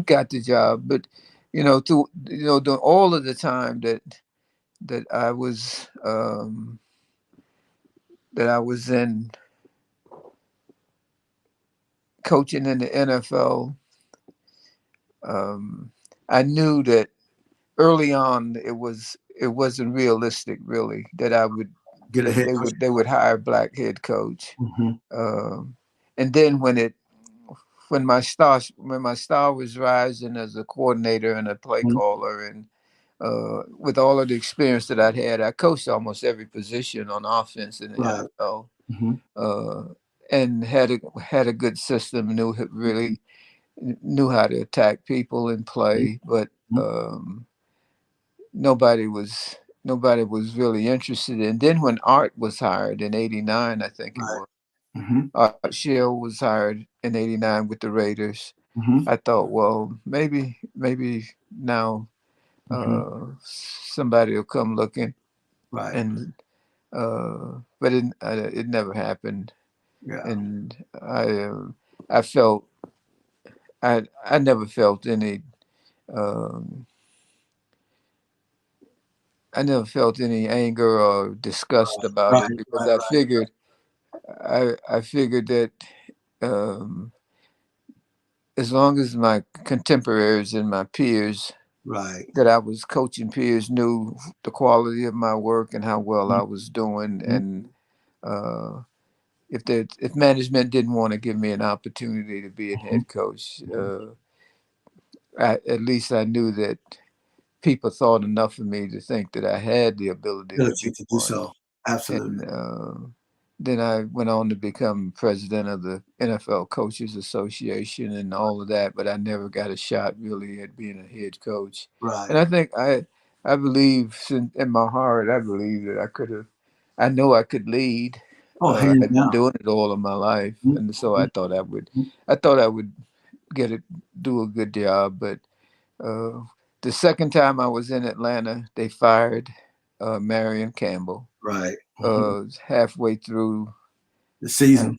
got the job. But during all of the time that I was in coaching in the NFL, um, I knew that early on it wasn't realistic really that I would Get a that head coach. they would hire a black head coach. Mhm. Um, and then when my star was rising as a coordinator and a play Mhm. caller, and with all of the experience that I'd had, I coached almost every position on offense in the Right. NFL, Mhm. uh, and had a good system. Really knew how to attack people and Mhm. play, but um, nobody was nobody was really interested. And then when Art was hired in '89, I think it Right. was. Mhm. Art Shell was hired in '89 with the Raiders. Mhm. I thought, well, maybe now Mhm. somebody will come looking, Right. and but it never happened. Yeah. And I felt I never felt any um, I never felt any anger or disgust about Right. it, because Right. I figured that um, as long as my contemporaries and my peers Right. that I was coaching peers knew the quality of my work and how well I Mhm. was doing, Mhm. and uh, if management didn't want to give me an opportunity to be a Mhm. head coach, Mhm. at least I knew that people thought enough of me to think that I had the ability to Ability be to do one. so. Absolutely. And then I went on to become president of the NFL Coaches Association and all of that, but I never got a shot really at being a head coach. And Right. I think I believe in my heart, I believe that I could have. I know I could lead. Oh, hands I've been down. doing it all of my life, Mhm. and so Mhm. Mhm. I thought I would get it, do a good job. But uh, the second time I was in Atlanta, they fired Marion Campbell Right. Mhm. halfway through. The I season.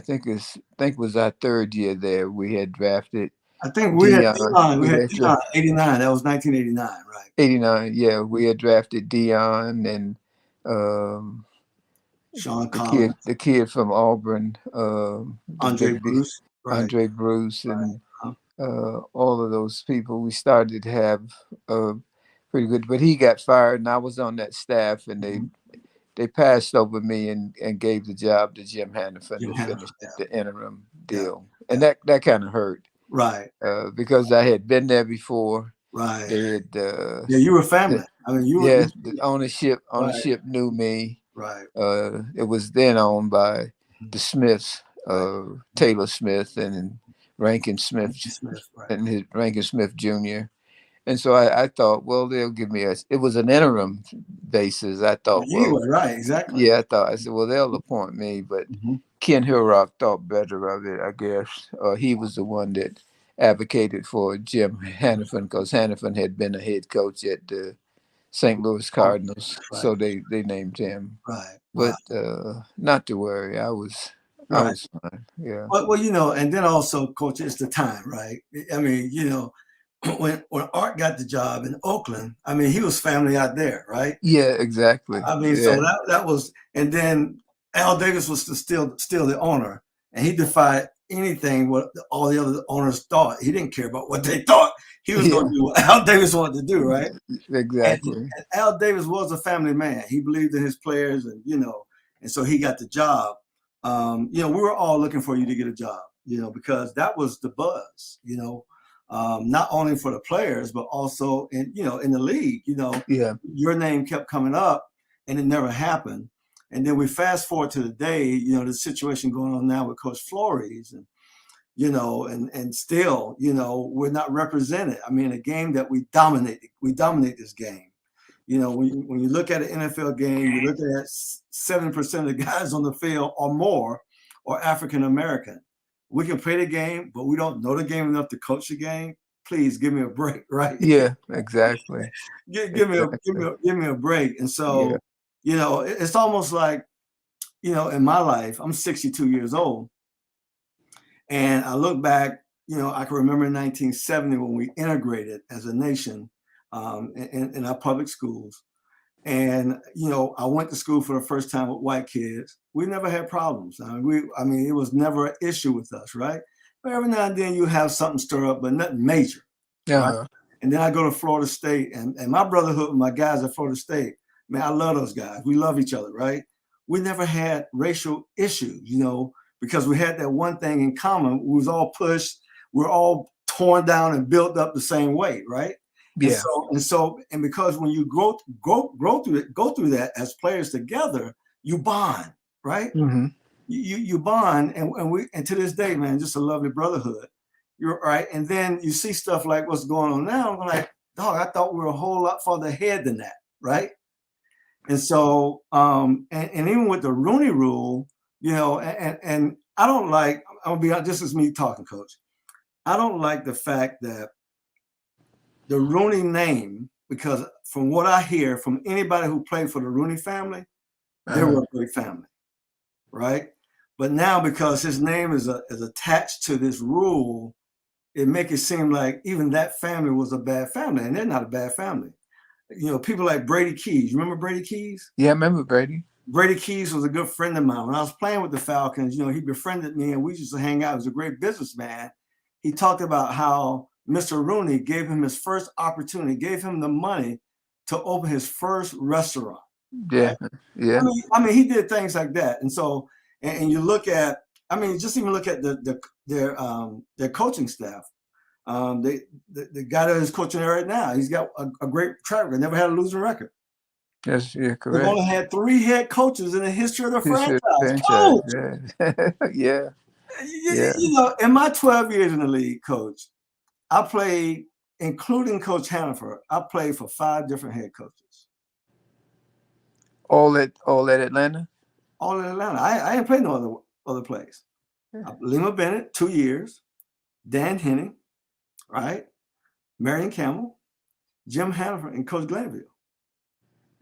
think it was our third year there. We had drafted I think we had Dion. Dion. We We had had Dion. 89. That was 1989. Right. '89. Yeah, we had drafted Dion, and um, Sean Collins, the kid from Auburn, the Andre big Bruce. Right. Andre Bruce, Right. and Uh-huh. all of those people. We started to have uh, pretty good, but he got fired, and I was on that staff, and Mhm. they passed over me and gave the job to Jim Hannafin Jim to finish Hannaford. Yeah. the interim Yeah. deal, Yeah. and that kind of hurt Right. because I had been there before. Right. They had, Yeah. You were family. I mean, you were. yeah, the Right. ownership knew me. Right. It was then owned by Mhm. the Smiths, Right. Taylor Smith and Rankin Smith, Smith. Right. and his Rankin Smith Jr. And so I thought, well, they'll give me it was an interim basis. I thought, well, Anyway, right. Exactly. yeah, I said, well, they'll appoint me. But Mhm. Ken Hillrock thought better of it, I guess. He was the one that advocated for Jim Hannafin because Hannafin had been a head coach at the St. Louis Oh, Cardinals, that's right. so they named him. Right. Wow. But not to worry, I Right. was fine. Yeah. Well, and then also, coach, it's the time, right? I mean, when Art got the job in Oakland, I mean, he was family out there, right? Yeah, exactly. I mean, so Yeah. that was, and then Al Davis was still the owner, and he defied anything what all the other owners thought. He didn't care about what they thought. He was going Yeah, to do what Al Davis wanted to do, right? And, exactly. and Al Davis was a family man. He believed in his players, and so he got the job. We were all looking for you to get a job, because that was the buzz, not only for the players, but also in the league, Yeah. your name kept coming up and it never happened. And then we fast forward to the day, the situation going on now with Coach Flores and still, we're not represented. I mean, a game that we dominate this game. When you look at an NFL game, you look at 7% of the guys on the field or more are African American. We can play the game, but we don't know the game enough to coach the game. Please give me a break, right? Yeah, exactly. give me a break. And so, Yeah. it's almost like, in my life, I'm 62 years old. And I look back, I can remember in 1970 when we integrated as a nation in our public schools. And, I went to school for the first time with white kids. We never had problems. I mean, it was never an issue with us, right? But every now and then you have something stir up, but nothing major, right? And then I go to Florida State, and my brotherhood with my guys at Florida State, man, I love those guys. We love each other, right? We never had racial issues, because we had that one thing in common. We was all pushed. We're all torn down and built up the same way, right? Yeah. And because when you go through that as players together, you bond, right? Mm-hmm. You bond, and to this day, man, just a lovely brotherhood. You're right. And then you see stuff like what's going on now. I'm like, dog, I thought we were a whole lot farther ahead than that, right? And so, and even with the Rooney Rule, and I don't like. I'm gonna be honest. This is me talking, Coach. I don't like the fact that the Rooney name, because from what I hear from anybody who played for the Rooney family, they were a great family, right? But now because his name is attached to this rule, it makes it seem like even that family was a bad family, and they're not a bad family. People like Brady Keys. You remember Brady Keys? Yeah, I remember Brady. Brady Keys was a good friend of mine. When I was playing with the Falcons, he befriended me, and we used to hang out. He was a great businessman. He talked about how Mr. Rooney gave him his first opportunity, gave him the money to open his first restaurant. Yeah, right? yeah. I mean, he did things like that. And so, and you look at, just even look at their coaching staff. The guy that is coaching there right now, he's got a great track record, never had a losing record. Yes, yeah, correct. They've only had 3 head coaches in the history of the franchise. Yeah. In my 12 years in the league, Coach, I played, including Coach Hannaford, I played for 5 different head coaches. All at Atlanta? All in Atlanta. I ain't played no other place. Yeah. Lima Bennett, 2 years. Dan Henning, right? Marion Campbell, Jim Hannaford, and Coach Glanville.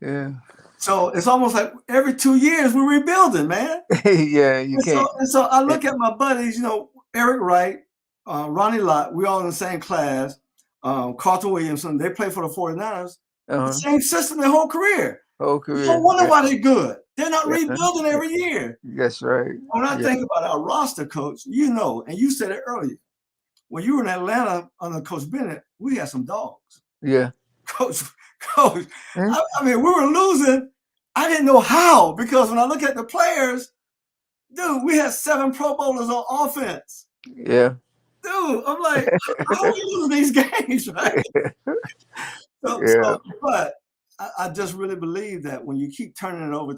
Yeah. So it's almost like every 2 years we're rebuilding, man. Yeah, you can't. So I look at my buddies, Eric Wright, Ronnie Lott, we all in the same class. Carlton Williamson, they play for the 49ers. The same system their whole career. You don't wonder why they're good. They're not rebuilding every year. That's right. When I think about our roster, Coach, and you said it earlier, when you were in Atlanta under Coach Bennett, we had some dogs. Yeah. Coach, we were losing. I didn't know how, because when I look at the players, dude, we had 7 Pro Bowlers on offense. Yeah. Dude, I'm like, how are we losing these games, right? But I just really believe that when you keep turning it over,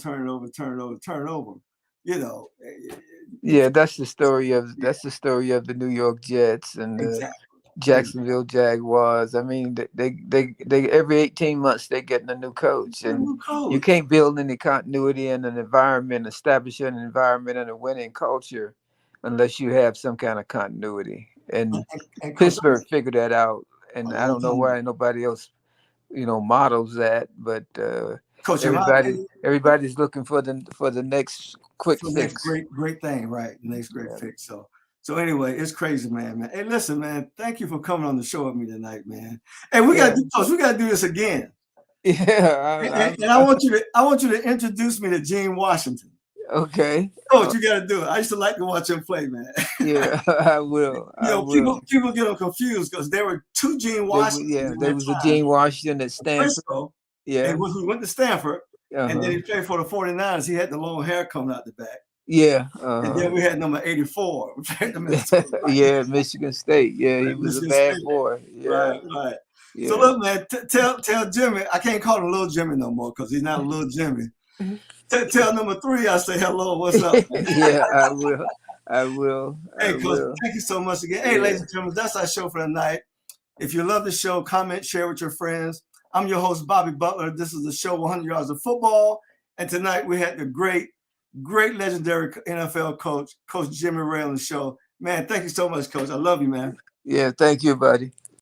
Yeah, that's the story of the New York Jets and the Jacksonville Jaguars. I mean, they every 18 months they're getting a new coach, and you can't build any continuity in an environment, establish an environment and a winning culture unless you have some kind of continuity. and And Coach, Pittsburgh figured that out, a and I long don't know time ago. why nobody else, models that, but Coach, in my opinion, everybody's looking for the next quick for the next fix. great thing, right? The next great Yeah. fix. So anyway, it's crazy, man. Hey, listen, man. Thank you for coming on the show with me tonight, man. Hey, we Yeah. gotta do this again. Yeah. And I want you to introduce me to Gene Washington. Okay. Coach, you gotta do it. I used to like to watch him play, man. Yeah, I will. I will. People get them confused because there were two Gene Washingtons in There that was a time. Gene Washington at Stanford. Frisco, Yeah. and when he went to Stanford, and then Uh-huh. he played for the 49ers, he had the long hair coming out the back. Yeah. And then Uh-huh. we had number 84. We played the Minnesota Vikings. Yeah, Michigan State. Yeah, he Right, was a Michigan bad State. boy. Yeah. Right. So Yeah. look, man, tell Jimmy, I can't call him Little Jimmy no more because he's not a little Jimmy. Tell number 3, I say hello, what's up, man? Yeah, I will. I Hey, Coach, will. thank you so much again. Hey, Yeah. ladies and gentlemen, that's our show for the night. If you love the show, comment, share with your friends. I'm your host, Bobby Butler. This is the show 100 Yards of Football. And tonight we had the great legendary NFL coach, Coach Jimmy Ray on the show. Man, thank you so much, Coach. I love you, man. Yeah, thank you, buddy.